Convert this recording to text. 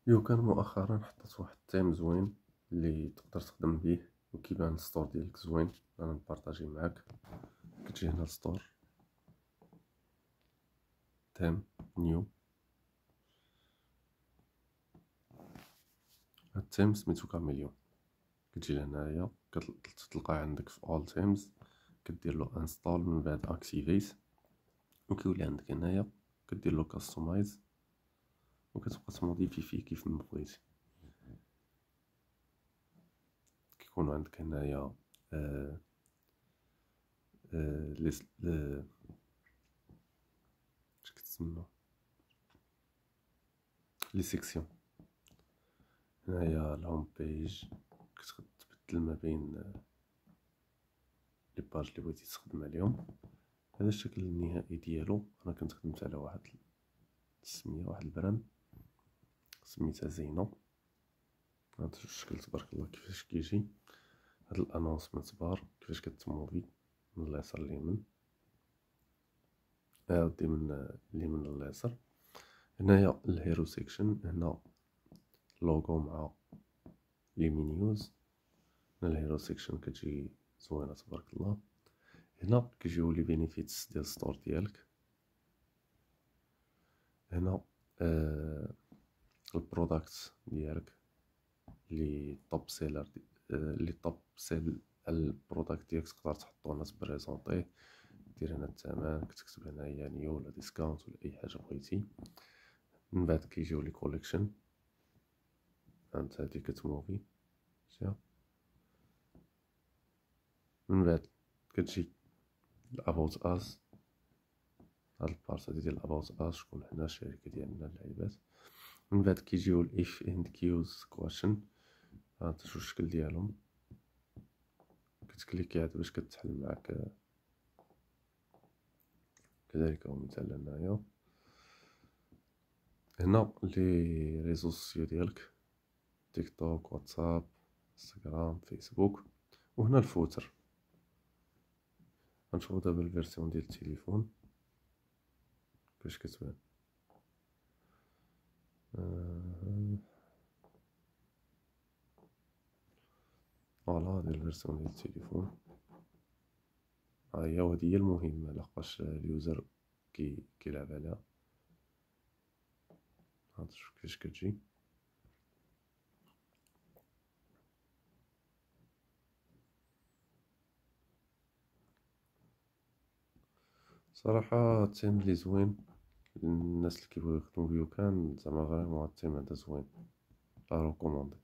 كان مؤخرا حطيت واحد التيم زوين اللي تقدر تخدم بيه وكيبان السطور ديالك زوين. انا نبارطاجي معاك. كتجي هنا السطور، تيم، نيو. هاد التيم سميتو كاميليون. كتجي لهنايا كتلقاه عندك في اول تيمز، كدير له انستال، من بعد اكتيفيت، وكيولي عندك هنايا كدير له كاستمايز، وكتبقى تموديفي فيه كيف ما بغيتي. كيكونوا عندك هنايا اش كتسمى لي سيكسيون. هنايا الهوم بيج، كتقدر تبدل ما بين لي باج اللي بغيتي تخدم عليهم. هذا الشكل النهائي ديالو. انا كنت خدمت على واحد السميه، واحد البراند سميتها زينه. هذا الشكل تبارك الله كيفاش كيجي. هاد الانونسمنت بار كيفاش كتموفي من اليسار لليمين، عاودي من اليمين لليسار. هنايا الهيرو سيكشن، هنا لوغو مع لي مينيوز. هنا الهيرو سيكشن كتجي زوينه تبارك الله. هنا كيجيو لي بينيفيتس ديال الستور ديالك. هنا البرودكت ديالك لي توب سيلر، لي توب سيل البرودكت ديالك تقدر تحطو هنا تبريزونطيه. دير هنا الثمن، كتكتب هنايا نيو ولا ديسكاونت ولا اي حاجه بغيتي. من بعد كيجيو لي كوليكشن، انت هادي كتموفي شتيها. من بعد كتجي الاباوت اس، هاد البارت هادي ديال الاباوت اس، شكون حنا الشركه ديالنا اللعيبات. من بعد كيجيو الاف اند كيوز كويشن، هانت شو الشكل ديالهم. كتكليكي عاد باش كتحل معاك. كذلك هو مثال هنايا. هنا لي ريزو سوسيو ديالك، تيك توك، واتساب، انستغرام، فيسبوك. وهنا الفوتر. غنشوفو دابا الفيرسيون ديال التليفون كيفاش كتبان. فوالا هادي الفيرسيون ديال التليفون. هي وهادي هي المهمه لحقاش اليوزر كيلعب عليها. هاد شوف كيفاش كتجي. صراحه التيم اللي زوين الناس اللي كيبغيو يخدموا بيو كان زعما فريمون. التيم هذا زوين، لا ريكوموندي.